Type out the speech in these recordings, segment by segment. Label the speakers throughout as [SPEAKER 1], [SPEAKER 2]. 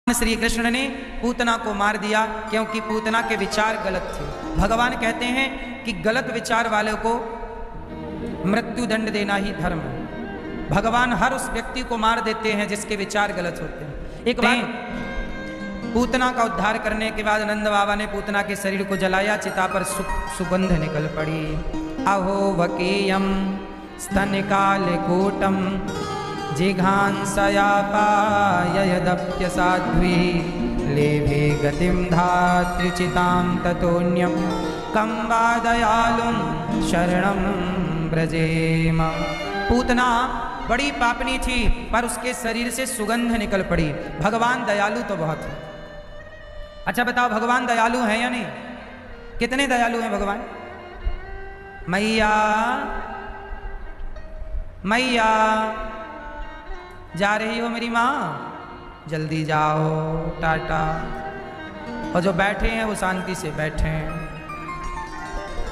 [SPEAKER 1] श्री कृष्ण ने पूतना को मार दिया क्योंकि पूतना के विचार गलत थे। भगवान कहते हैं कि गलत विचार वाले को मृत्यु दंड देना ही धर्म है। भगवान हर उस व्यक्ति को मार देते हैं जिसके विचार गलत होते हैं। एक बार पूतना का उद्धार करने के बाद नंद बाबा ने पूतना के शरीर को जलाया, चिता पर सुगंध निकल पड़ी। अहो वकेयम स्तनिकालकूटम जिघांसया पाययदप्य साध्वी लेभे गतिम धात्रिचितां ततोन्यम कं वा दयालुं शरणं व्रजेम। पूतना बड़ी पापनी थी पर उसके शरीर से सुगंध निकल पड़ी। भगवान दयालु तो बहुत है। अच्छा बताओ, भगवान दयालु हैं या नहीं? कितने दयालु हैं भगवान? मैया मैया जा रही हो मेरी माँ? जल्दी जाओ, टाटा। और जो बैठे हैं वो शांति से बैठे हैं,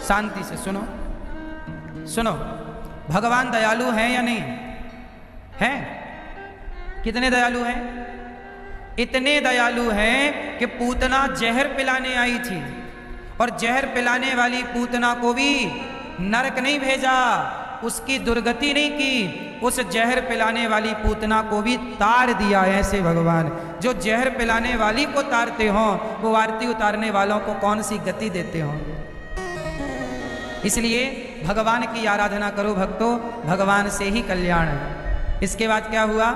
[SPEAKER 1] शांति से सुनो सुनो। भगवान दयालु हैं या नहीं हैं? कितने दयालु हैं? इतने दयालु हैं कि पूतना जहर पिलाने आई थी और जहर पिलाने वाली पूतना को भी नरक नहीं भेजा, उसकी दुर्गति नहीं की, उस जहर पिलाने वाली पूतना को भी तार दिया। ऐसे भगवान जो जहर पिलाने वाली को तारते हो वो आरती उतारने वालों को कौन सी गति देते हो। इसलिए भगवान की आराधना करो भक्तों, भगवान से ही कल्याण है। इसके बाद क्या हुआ?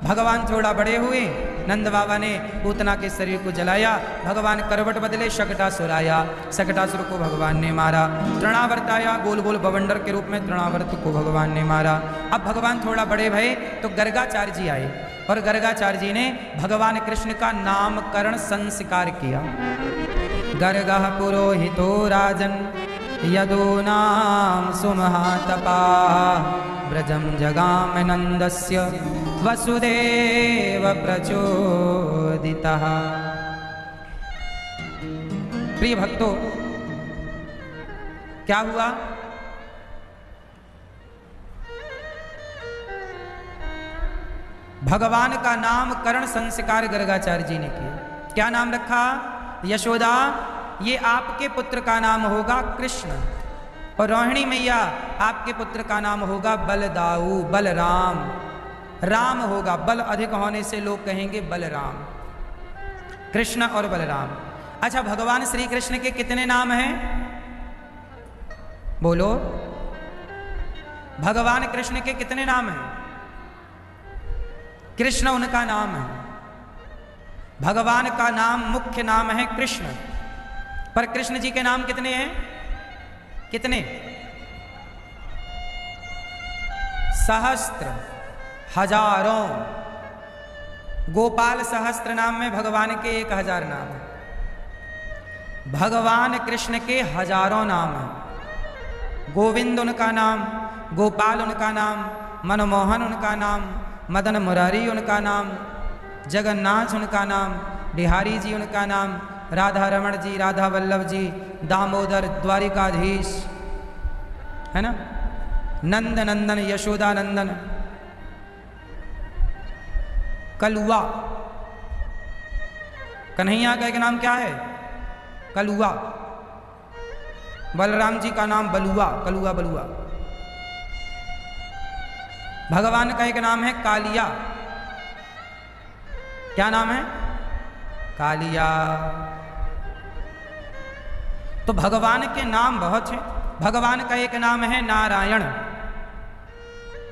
[SPEAKER 1] भगवान थोड़ा बड़े हुए, नंद बाबा ने पूतना के शरीर को जलाया। भगवान करवट बदले, शकटासुर आया, शकटासुर को भगवान ने मारा। तृणावर्त आया, गोल गोल बवंडर के रूप में तृणावर्त को भगवान ने मारा। अब भगवान थोड़ा बड़े भये तो गर्गाचार्य जी आए और गर्गाचार्य जी ने भगवान कृष्ण का नामकरण संस्कार किया। गर्गः पुरोहितो राजन यदो नाम सुमहातपा ब्रजम जगाम नंदस्य वसुदेव प्रचोदितः। प्रिय भक्तों, क्या हुआ? भगवान का नामकरण संस्कार गर्गाचार्य जी ने किया। क्या नाम रखा? यशोदा, ये आपके पुत्र का नाम होगा कृष्ण, और रोहिणी मैया आपके पुत्र का नाम होगा बलदाऊ, बलराम। राम होगा, बल अधिक होने से लोग कहेंगे बलराम। कृष्ण और बलराम। अच्छा, भगवान श्री कृष्ण के कितने नाम हैं? बोलो। भगवान कृष्ण के कितने नाम हैं? कृष्ण उनका नाम है। भगवान का नाम मुख्य नाम है कृष्ण, पर कृष्ण जी के नाम कितने हैं? कितने? सहस्त्र, हजारों। गोपाल सहस्त्र नाम में भगवान के 1000 नाम है। भगवान कृष्ण के हजारों नाम हैं। गोविंद उनका नाम, गोपाल उनका नाम, मनमोहन उनका नाम, मदन मुरारी उनका नाम, जगन्नाथ उनका नाम, बिहारी जी उनका नाम, राधा रमण जी, राधा वल्लभ जी, दामोदर, द्वारिकाधीश, है ना, नंद नंदन, यशोदा नंदन, कलुआ। कन्हैया का एक नाम क्या है? कलुआ। बलराम जी का नाम बलुआ, कलुआ बलुआ। भगवान का एक नाम है कालिया। क्या नाम है? कालिया। तो भगवान के नाम बहुत हैं। भगवान का एक नाम है नारायण,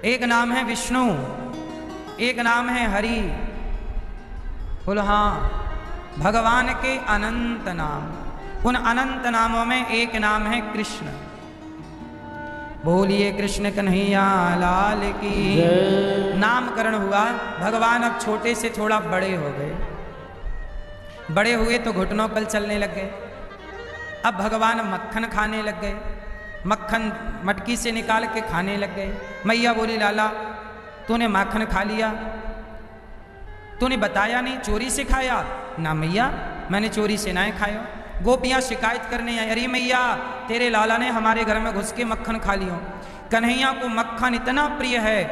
[SPEAKER 1] एक नाम है विष्णु, एक नाम है हरि। बोलो हाँ। भगवान के अनंत नाम, उन अनंत नामों में एक नाम है कृष्ण। बोलिए कृष्ण कन्हैया लाल की। नामकरण हुआ। भगवान अब छोटे से थोड़ा बड़े हो गए। बड़े हुए तो घुटनों पर चलने लग गए। अब भगवान मक्खन खाने लग गए। मक्खन मटकी से निकाल के खाने लग गए। मैया बोली, लाला तूने माखन खा लिया, तूने बताया नहीं, चोरी से खाया? ना मैया, मैंने चोरी से ना खाया। गोपियां शिकायत करने आई, अरे मैया तेरे लाला ने हमारे घर में घुस के मक्खन खा लियो। कन्हैया को मक्खन इतना प्रिय है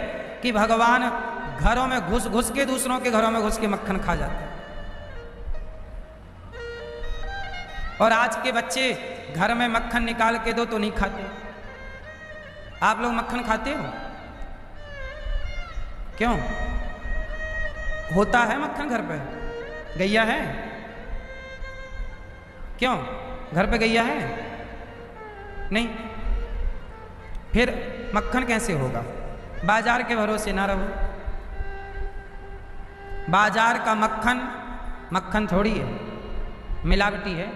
[SPEAKER 1] कि भगवान घरों में घुस घुस के, दूसरों के घरों में घुस के मक्खन खा जाते हैं। और आज के बच्चे घर में मक्खन निकाल के दो तो नहीं खाते। आप लोग मक्खन खाते हो? क्यों? होता है मक्खन घर पे? गैया है? क्यों? घर पे गैया है? नहीं। फिर मक्खन कैसे होगा? बाजार के भरोसे ना रहो। बाजार का मक्खन मक्खन थोड़ी है, मिलावटी है।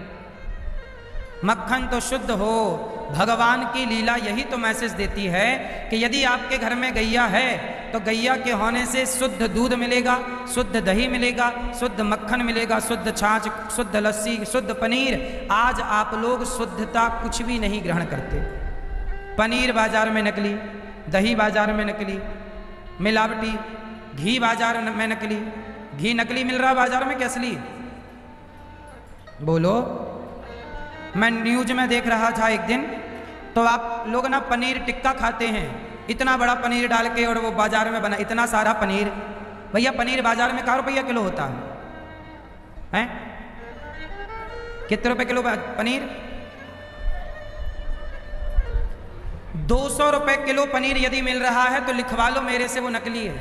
[SPEAKER 1] मक्खन तो शुद्ध हो। भगवान की लीला यही तो मैसेज देती है कि यदि आपके घर में गैया है तो गैया के होने से शुद्ध दूध मिलेगा, शुद्ध दही मिलेगा, शुद्ध मक्खन मिलेगा, शुद्ध छाछ, शुद्ध लस्सी, शुद्ध पनीर। आज आप लोग शुद्धता कुछ भी नहीं ग्रहण करते। पनीर बाजार में नकली, दही बाजार में नकली, मिलावटी, घी बाजार में नकली। घी नकली मिल रहा बाजार में कि असली? बोलो। मैं न्यूज में देख रहा था एक दिन, तो आप लोग ना पनीर टिक्का खाते हैं, इतना बड़ा पनीर डाल के, और वो बाजार में बना इतना सारा पनीर। भैया पनीर बाजार में क्या रुपया किलो होता है? कितने रुपए किलो पनीर? 200 रुपए किलो पनीर यदि मिल रहा है तो लिखवा लो मेरे से वो नकली है।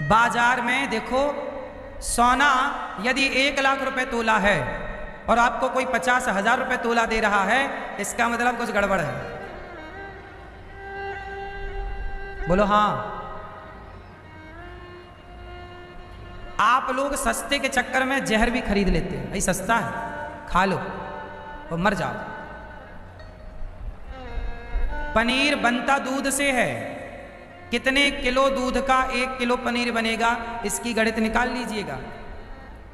[SPEAKER 1] बाजार में देखो, सोना यदि 1 लाख रुपए तोला है और आपको कोई 50,000 रुपए तोला दे रहा है, इसका मतलब कुछ गड़बड़ है। बोलो हाँ। आप लोग सस्ते के चक्कर में जहर भी खरीद लेते हैं। भाई सस्ता है, खा लो और मर जाओ। पनीर बनता दूध से है। कितने किलो दूध का 1 किलो पनीर बनेगा, इसकी गणित निकाल लीजिएगा।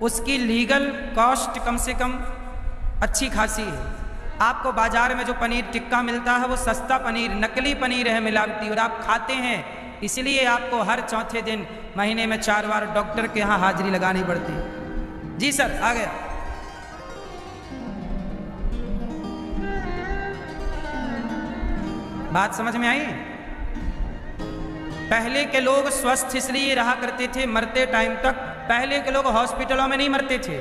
[SPEAKER 1] उसकी लीगल कॉस्ट कम से कम अच्छी खासी है। आपको बाजार में जो पनीर टिक्का मिलता है वो सस्ता पनीर, नकली पनीर है, मिलावटी, और आप खाते हैं। इसलिए आपको हर चौथे दिन महीने में 4 बार डॉक्टर के यहाँ हाजिरी लगानी पड़ती। जी सर, आ गया। बात समझ में आई? पहले के लोग स्वस्थ इसलिए रहा करते थे, मरते टाइम तक। पहले के लोग हॉस्पिटलों में नहीं मरते थे।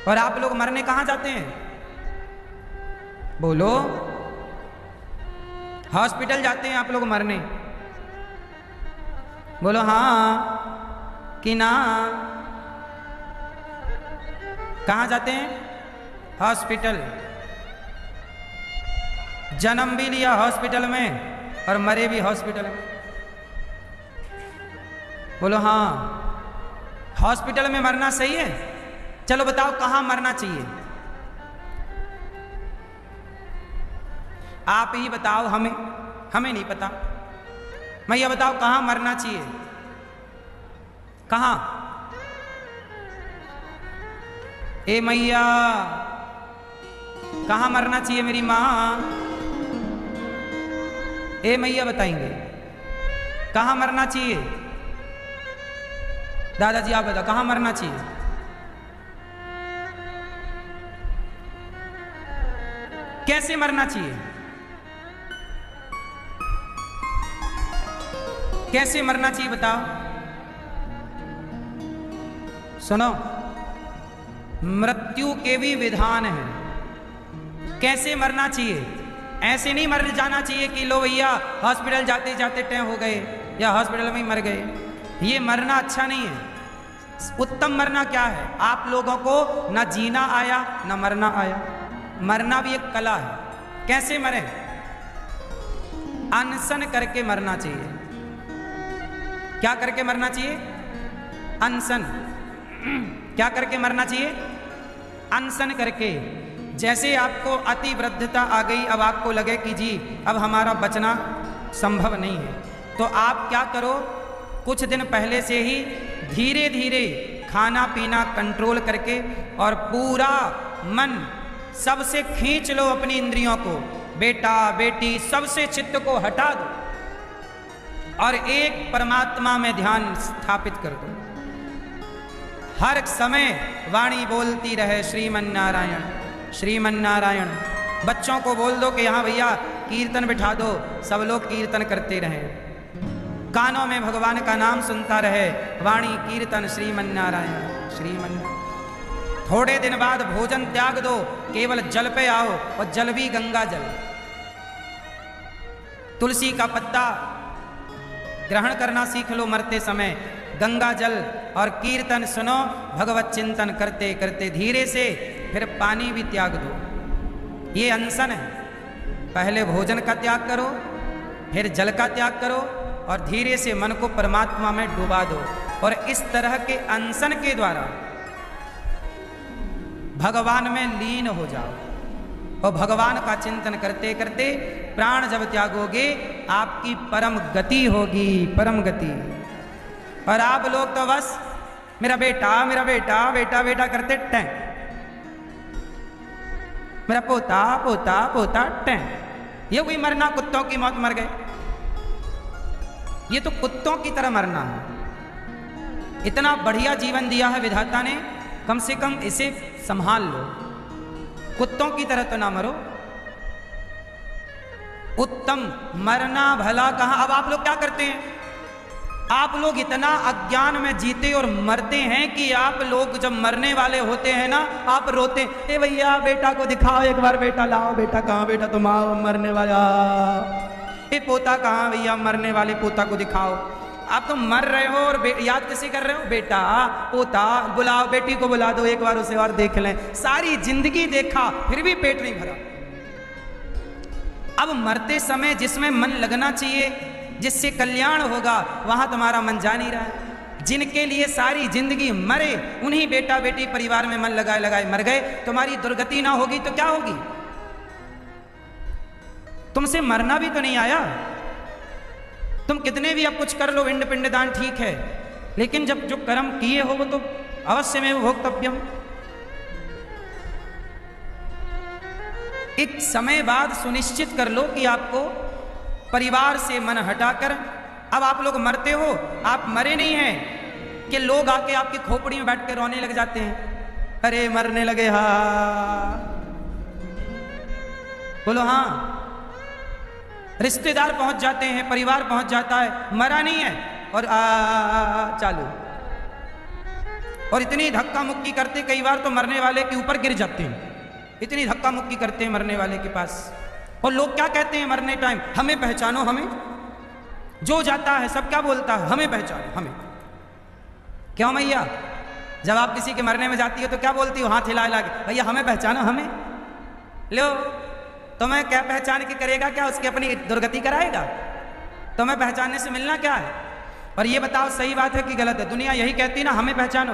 [SPEAKER 1] और आप लोग मरने कहां जाते हैं? बोलो। हॉस्पिटल जाते हैं आप लोग मरने। बोलो हाँ कि ना? कहां जाते हैं? हॉस्पिटल। जन्म भी लिया हॉस्पिटल में और मरे भी हॉस्पिटल में। बोलो हाँ। हॉस्पिटल में मरना सही है? चलो बताओ कहां मरना चाहिए? आप ही बताओ, हमें नहीं पता। मैया बताओ कहां मरना चाहिए? कहां? ए मैया, कहां मरना चाहिए मेरी मां? ए मैया बताएंगे कहां मरना चाहिए? दादाजी आप बताओ कहां मरना चाहिए? कैसे मरना चाहिए? कैसे मरना चाहिए बताओ? सुनो, मृत्यु के भी विधान हैं। कैसे मरना चाहिए? ऐसे नहीं मर जाना चाहिए कि लो भैया हॉस्पिटल जाते जाते टैं हो गए या हॉस्पिटल में ही मर गए। ये मरना अच्छा नहीं है। उत्तम मरना क्या है? आप लोगों को ना जीना आया ना मरना आया। मरना भी एक कला है। कैसे मरे? अनशन करके मरना चाहिए। क्या करके मरना चाहिए? अनशन। क्या करके मरना चाहिए? अनशन करके। जैसे आपको अति वृद्धता आ गई, अब आपको लगे कि जी अब हमारा बचना संभव नहीं है, तो आप क्या करो, कुछ दिन पहले से ही धीरे धीरे खाना पीना कंट्रोल करके और पूरा मन सबसे खींच लो अपनी इंद्रियों को, बेटा बेटी सबसे चित्त को हटा दो और एक परमात्मा में ध्यान स्थापित कर दो। हर समय वाणी बोलती रहे श्रीमन्नारायण श्रीमन्नारायण। बच्चों को बोल दो कि यहाँ भैया कीर्तन बिठा दो, सब लोग कीर्तन करते रहें। कानों में भगवान का नाम सुनता रहे, वाणी कीर्तन श्रीमन्नारायण श्रीमन्नारायण। थोड़े दिन बाद भोजन त्याग दो, केवल जल पे आओ, और जल भी गंगा जल। तुलसी का पत्ता ग्रहण करना सीख लो मरते समय, गंगा जल और कीर्तन सुनो, भगवत चिंतन करते करते धीरे से फिर पानी भी त्याग दो। ये अनशन है, पहले भोजन का त्याग करो, फिर जल का त्याग करो, और धीरे से मन को परमात्मा में डुबा दो। और इस तरह के अनशन के द्वारा भगवान में लीन हो जाओ, और भगवान का चिंतन करते करते प्राण जब त्यागोगे आपकी परम गति होगी, परम गति। और आप लोग तो बस मेरा बेटा मेरा बेटा बेटा बेटा करते टैं, मेरा पोता पोता पोता टैं। ये कोई मरना, कुत्तों की मौत मर गए, ये तो कुत्तों की तरह मरना है। इतना बढ़िया जीवन दिया है विधाता ने, कम से कम इसे संभाल लो, कुत्तों की तरह तो ना मरो। उत्तम मरना भला कहां। अब आप लोग क्या करते हैं, आप लोग इतना अज्ञान में जीते और मरते हैं कि आप लोग जब मरने वाले होते हैं ना, आप रोते, ए भैया बेटा को दिखाओ एक बार, बेटा लाओ, बेटा कहाँ, बेटा तुम आओ मरने वाला, ए पोता कहाँ भैया, मरने वाले पोता को दिखाओ। आप तो मर रहे हो और याद किसी कर रहे हो, बेटा पोता बुलाओ, बेटी को बुला दो एक बार, उसे और देख लें। सारी जिंदगी देखा फिर भी पेट नहीं भरा। अब मरते समय जिसमें मन लगना चाहिए, जिससे कल्याण होगा, वहां तुम्हारा मन जा नहीं रहा है। जिनके लिए सारी जिंदगी मरे, उन्हीं बेटा बेटी परिवार में मन लगाए लगाए मर गए। तुम्हारी दुर्गति ना होगी तो क्या होगी? तुमसे मरना भी तो नहीं आया। तुम कितने भी अब कुछ कर लो, पिंड पिंड दान ठीक है, लेकिन जब जो कर्म किए हो वो तो अवश्य में भोक्तव्यम। एक समय बाद सुनिश्चित कर लो कि आपको परिवार से मन हटाकर, अब आप लोग मरते हो, आप मरे नहीं हैं कि लोग आके आपकी खोपड़ी में बैठ के रोने लग जाते हैं, अरे मरने लगे, हाँ बोलो हाँ। रिश्तेदार पहुंच जाते हैं, परिवार पहुंच जाता है, मरा नहीं है, और चालू। और इतनी धक्का मुक्की करते कई बार तो मरने वाले के ऊपर गिर जाते हैं, इतनी धक्का मुक्की करते हैं मरने वाले के पास। और लोग क्या कहते हैं मरने टाइम, हमें पहचानो, हमें। जो जाता है सब क्या बोलता है, हमें पहचानो, हमें। क्यों मैया, जब आप किसी के मरने में जाती हो तो क्या बोलती हो, हाथ हिला हिला के, भैया हमें पहचानो, हमें। लो तुम्हें क्या पहचान के करेगा, क्या उसकी अपनी दुर्गति कराएगा? तुम्हें पहचानने से मिलना क्या है? और ये बताओ सही बात है कि गलत है? दुनिया यही कहती ना, हमें पहचानो।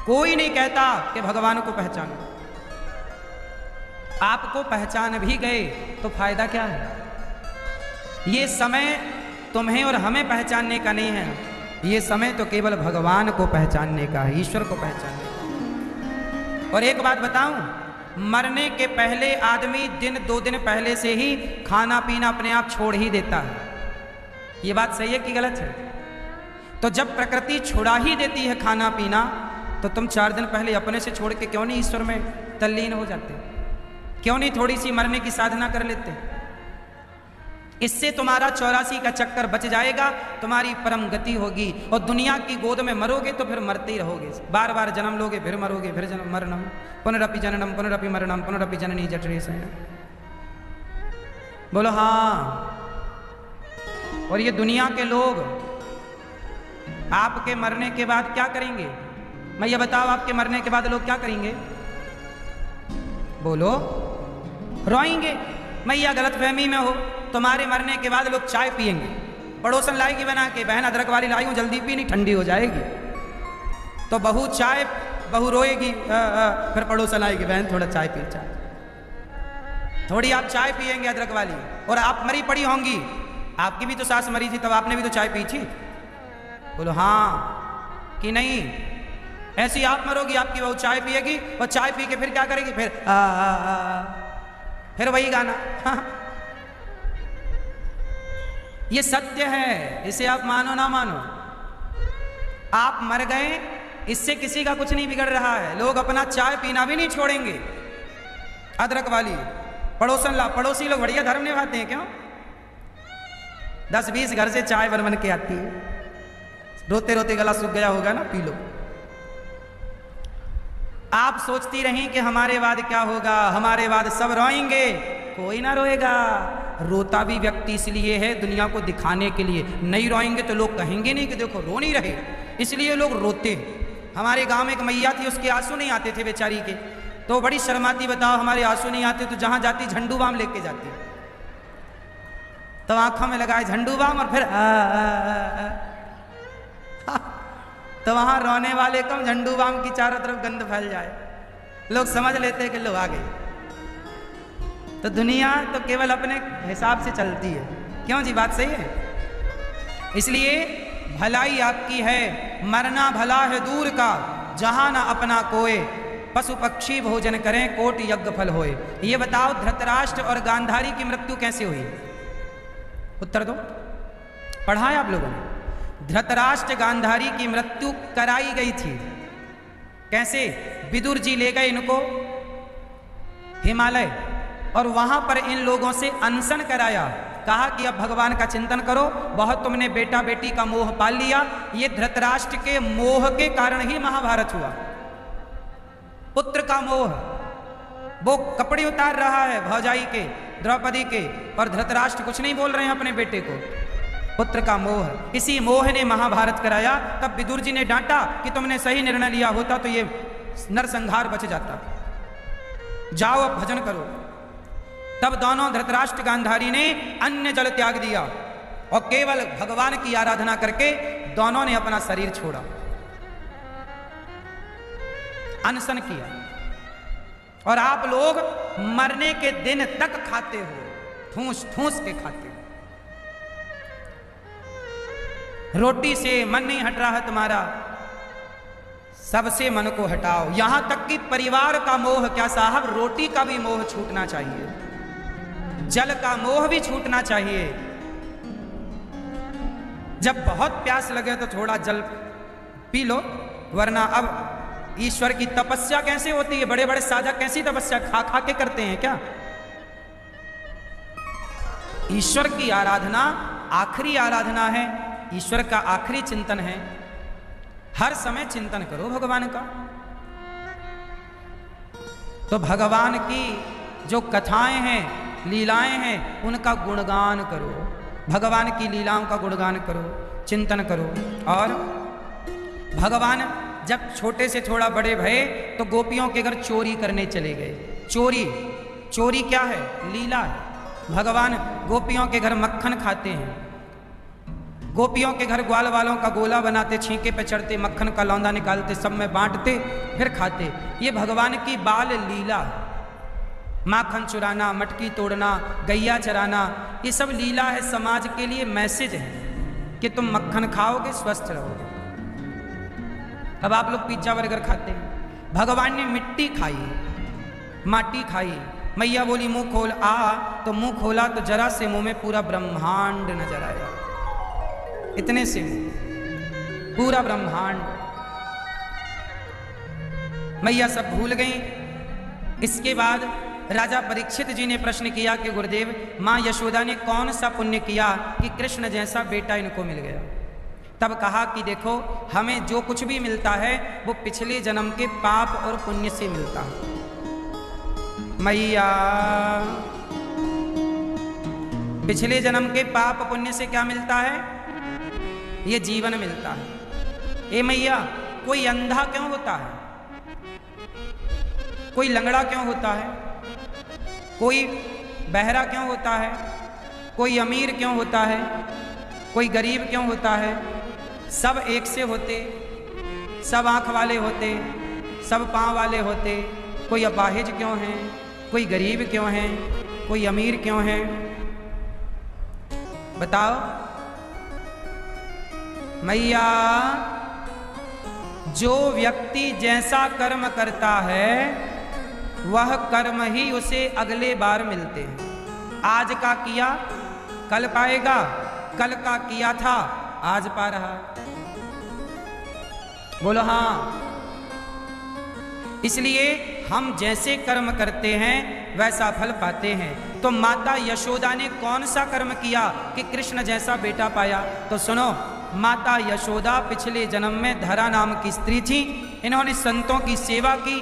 [SPEAKER 1] कोई नहीं कहता कि भगवान को पहचानो। आपको पहचान भी गए तो फायदा क्या है? ये समय तुम्हें और हमें पहचानने का नहीं है, ये समय तो केवल भगवान को पहचानने का है, ईश्वर को पहचानने का। और एक बात बताऊं, मरने के पहले आदमी दिन 2 दिन पहले से ही खाना पीना अपने आप छोड़ ही देता है। ये बात सही है कि गलत है? तो जब प्रकृति छुड़ा ही देती है खाना पीना, तो तुम 4 दिन पहले अपने से छोड़ के क्यों नहीं ईश्वर में तल्लीन हो जाते? क्यों नहीं थोड़ी सी मरने की साधना कर लेते? इससे तुम्हारा 84 का चक्कर बच जाएगा, तुम्हारी परम गति होगी। और दुनिया की गोद में मरोगे तो फिर मरते ही रहोगे, बार बार जन्म लोगे, फिर मरोगे, फिर जन्म मरणम पुनरपि जननम पुनरपि मरणम पुनरपि जननी जठरे शयनम। बोलो हाँ। और ये दुनिया के लोग आपके मरने के बाद क्या करेंगे? मैं ये बताओ, आपके मरने के बाद लोग क्या करेंगे? बोलो, रोएंगे। मैं यह गलत फहमी में हो, तुम्हारे मरने के बाद लोग चाय पिएंगे, पड़ोसन लाएगी बना के, बहन अदरक वाली लाई हूं जल्दी पी, नहीं ठंडी हो जाएगी। तो बहू चाय, बहू रोएगी, फिर पड़ोसन आएगी, बहन थोड़ा चाय पी, चाय थोड़ी आप चाय पिएंगे अदरक वाली। और आप मरी पड़ी होंगी, आपकी भी तो सास मरी थी, तब आपने भी तो चाय पी थी। बोलो हाँ कि नहीं? ऐसी आप मरोगी, आपकी बहू चाय पिएगी, और चाय पी के फिर क्या करेगी? फिर वही गाना। ये सत्य है, इसे आप मानो ना मानो। आप मर गए, इससे किसी का कुछ नहीं बिगड़ रहा है। लोग अपना चाय पीना भी नहीं छोड़ेंगे, अदरक वाली। पड़ोसी लोग बढ़िया धर्म निभाते हैं, क्यों? 10-20 घर से चाय बन के आती है, रोते रोते गला सूख गया होगा ना, पी लो। आप सोचती रहीं कि हमारे बाद क्या होगा, हमारे बाद सब रोएंगे, कोई ना रोएगा। रोता भी व्यक्ति इसलिए है दुनिया को दिखाने के लिए, नहीं रोएंगे तो लोग कहेंगे नहीं कि देखो रो नहीं रहे, इसलिए लोग रोते। हमारे गांव में एक मैया थी, उसके आंसू नहीं आते थे बेचारी के, तो बड़ी शर्माती, बताओ हमारे आंसू नहीं आते तो जहां जाती झंडू बाम लेके जाती, तो आंखों में लगाए झंडू बाम और फिर तो वहां रोने वाले कम, झंडू बाम की चारों तरफ गंध फैल जाए, लोग समझ लेते कि लोग आ गए। तो दुनिया तो केवल अपने हिसाब से चलती है, क्यों जी, बात सही है। इसलिए भलाई आपकी है, मरना भला है दूर का, जहां ना अपना कोय, पशु पक्षी भोजन करें कोट यज्ञ फल होए। ये बताओ धृतराष्ट्र और गांधारी की मृत्यु कैसे हुई, उत्तर दो, पढ़ा है आप लोगों ने। धृतराष्ट्र गांधारी की मृत्यु कराई गई थी, कैसे, विदुर जी ले गए इनको हिमालय और वहां पर इन लोगों से अनशन कराया, कहा कि अब भगवान का चिंतन करो, बहुत तुमने बेटा बेटी का मोह पाल लिया। ये धृतराष्ट्र के मोह के कारण ही महाभारत हुआ, पुत्र का मोह। वो कपड़े उतार रहा है भौजाई के, द्रौपदी के, और धृतराष्ट्र कुछ नहीं बोल रहे हैं अपने बेटे को, पुत्र का मोह। इसी मोह ने महाभारत कराया। तब विदुर जी ने डांटा कि तुमने सही निर्णय लिया होता तो ये नरसंहार बच जाता, जाओ अब भजन करो। तब दोनों धृतराष्ट्र गांधारी ने अन्य जल त्याग दिया और केवल भगवान की आराधना करके दोनों ने अपना शरीर छोड़ा, अनशन किया। और आप लोग मरने के दिन तक खाते हो, ठूस ठूस के खाते हो, रोटी से मन नहीं हट रहा है तुम्हारा, सबसे मन को हटाओ। यहां तक कि परिवार का मोह, क्या साहब, रोटी का भी मोह छूटना चाहिए, जल का मोह भी छूटना चाहिए। जब बहुत प्यास लगे तो थोड़ा जल पी लो, वरना अब ईश्वर की तपस्या कैसे होती है, बड़े बड़े साधक कैसी तपस्या खा खा के करते हैं क्या। ईश्वर की आराधना आखिरी आराधना है, ईश्वर का आखिरी चिंतन है। हर समय चिंतन करो भगवान का। तो भगवान की जो कथाएं हैं, लीलाएं हैं, उनका गुणगान करो, भगवान की लीलाओं का गुणगान करो, चिंतन करो। और भगवान जब छोटे से थोड़ा बड़े भये तो गोपियों के घर चोरी करने चले गए। चोरी, चोरी क्या है, लीला है। भगवान गोपियों के घर मक्खन खाते हैं, गोपियों के घर ग्वाल वालों का गोला बनाते, छींके पे चढ़ते, मक्खन का लौंदा निकालते, सब में बांटते, फिर खाते। ये भगवान की बाल लीला। माखन चुराना, मटकी तोड़ना, गैया चराना, ये सब लीला है, समाज के लिए मैसेज है कि तुम मक्खन खाओगे स्वस्थ रहोगे। अब आप लोग पिज्जा बर्गर खाते हैं, भगवान ने मिट्टी खाई, माटी खाई। मैया बोली मुंह खोल, तो मुंह खोला तो जरा से मुंह में पूरा ब्रह्मांड नजर आया, इतने से पूरा ब्रह्मांड। मैया सब भूल गई। इसके बाद राजा परीक्षित जी ने प्रश्न किया कि गुरुदेव, मां यशोदा ने कौन सा पुण्य किया कि कृष्ण जैसा बेटा इनको मिल गया। तब कहा कि देखो, हमें जो कुछ भी मिलता है वो पिछले जन्म के पाप और पुण्य से मिलता है। मैया, पिछले जन्म के पाप पुण्य से क्या मिलता है, ये जीवन मिलता है। ए मैया, कोई अंधा क्यों होता है, कोई लंगड़ा क्यों होता है, कोई बहरा क्यों होता है, कोई अमीर क्यों होता है, कोई गरीब क्यों होता है। सब एक से होते, सब आंख वाले होते, सब पांव वाले होते। कोई अपाहिज क्यों है, कोई गरीब क्यों है, कोई अमीर क्यों है, बताओ मैया। जो व्यक्ति जैसा कर्म करता है वह कर्म ही उसे अगले बार मिलते हैं। आज का किया कल पाएगा, कल का किया था आज पा रहा। बोलो हाँ। इसलिए हम जैसे कर्म करते हैं वैसा फल पाते हैं। तो माता यशोदा ने कौन सा कर्म किया कि कृष्ण जैसा बेटा पाया? तो सुनो, माता यशोदा पिछले जन्म में धरा नाम की स्त्री थी। इन्होंने संतों की सेवा की।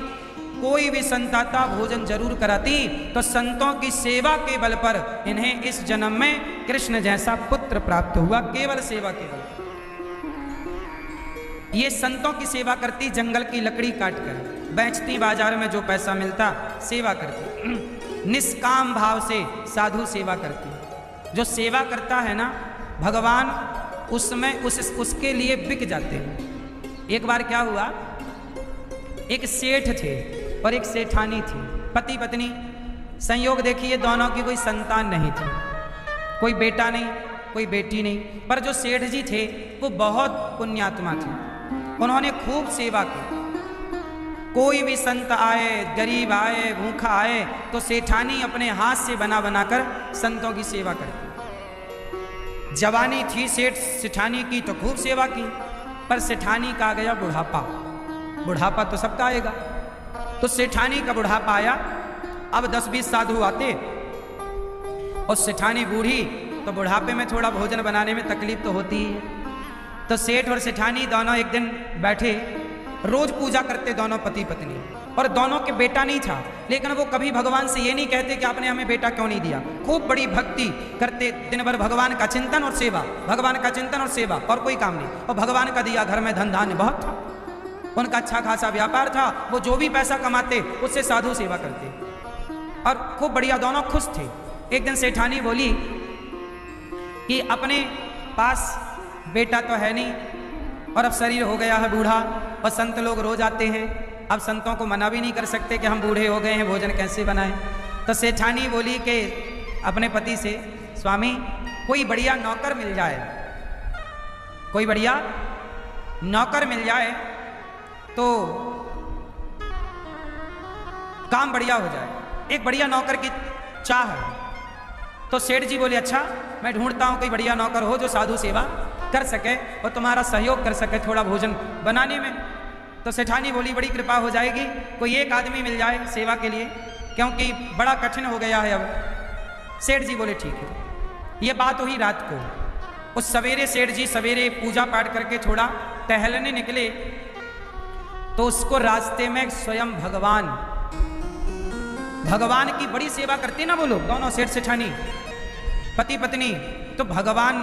[SPEAKER 1] कोई भी संत आता भोजन जरूर कराती, तो संतों की सेवा के बल पर इन्हें इस जन्म में कृष्ण जैसा पुत्र प्राप्त हुआ, केवल सेवा के बल। ये संतों की सेवा करती, जंगल की लकड़ी काटकर बेचती, बाजार में जो पैसा मिलता सेवा करती, निष्काम भाव से साधु सेवा करती। जो सेवा करता है ना भगवान, उसमें उसके लिए बिक जाते हैं। एक बार क्या हुआ, एक सेठ थे और एक सेठानी थी, पति पत्नी। संयोग देखिए, दोनों की कोई संतान नहीं थी, कोई बेटा नहीं, कोई बेटी नहीं। पर जो सेठ जी थे वो बहुत पुण्यात्मा थे। उन्होंने खूब सेवा की। कोई भी संत आए, गरीब आए, भूखा आए, तो सेठानी अपने हाथ से बना बनाकर संतों की सेवा करती। जवानी थी सेठानी की, तो खूब सेवा की। पर सेठानी का आ गया बुढ़ापा। बुढ़ापा तो सबका आएगा। तो सेठानी का बुढ़ापा आया। अब 10-20 साधु आते और सेठानी बूढ़ी, तो बुढ़ापे में थोड़ा भोजन बनाने में तकलीफ तो होती ही है। तो सेठ और सेठानी दोनों एक दिन बैठे, रोज पूजा करते दोनों पति पत्नी, और दोनों के बेटा नहीं था। लेकिन वो कभी भगवान से ये नहीं कहते कि आपने हमें बेटा क्यों नहीं दिया। खूब बड़ी भक्ति करते, दिन भर भगवान का चिंतन और सेवा, भगवान का चिंतन और सेवा, और कोई काम नहीं। और भगवान का दिया घर में धन धान्य बहुत था, उनका अच्छा खासा व्यापार था। वो जो भी पैसा कमाते उससे साधु सेवा करते, और खूब बढ़िया, दोनों खुश थे। एक दिन सेठानी बोली कि अपने पास बेटा तो है नहीं, और अब शरीर हो गया है बूढ़ा, और संत लोग रोज आते हैं। अब संतों को मना भी नहीं कर सकते कि हम बूढ़े हो गए हैं, भोजन कैसे बनाएं। तो सेठानी बोली कि अपने पति से, स्वामी कोई बढ़िया नौकर मिल जाए, कोई बढ़िया नौकर मिल जाए तो काम बढ़िया हो जाए। एक बढ़िया नौकर की चाह है। तो सेठ जी बोले, अच्छा मैं ढूंढता हूं कोई बढ़िया नौकर हो जो साधु सेवा कर सके और तुम्हारा सहयोग कर सके थोड़ा भोजन बनाने में। तो सेठानी बोली, बड़ी कृपा हो जाएगी, कोई एक आदमी मिल जाए सेवा के लिए, क्योंकि बड़ा कठिन हो गया है अब। सेठ जी बोले ठीक है। ये बात हुई रात को। उस सवेरे सेठ जी सवेरे पूजा पाठ करके थोड़ा टहलने निकले, तो उसको रास्ते में स्वयं भगवान की बड़ी सेवा करते ना वो लोग, दोनों सेठ सेठानी पति पत्नी। तो भगवान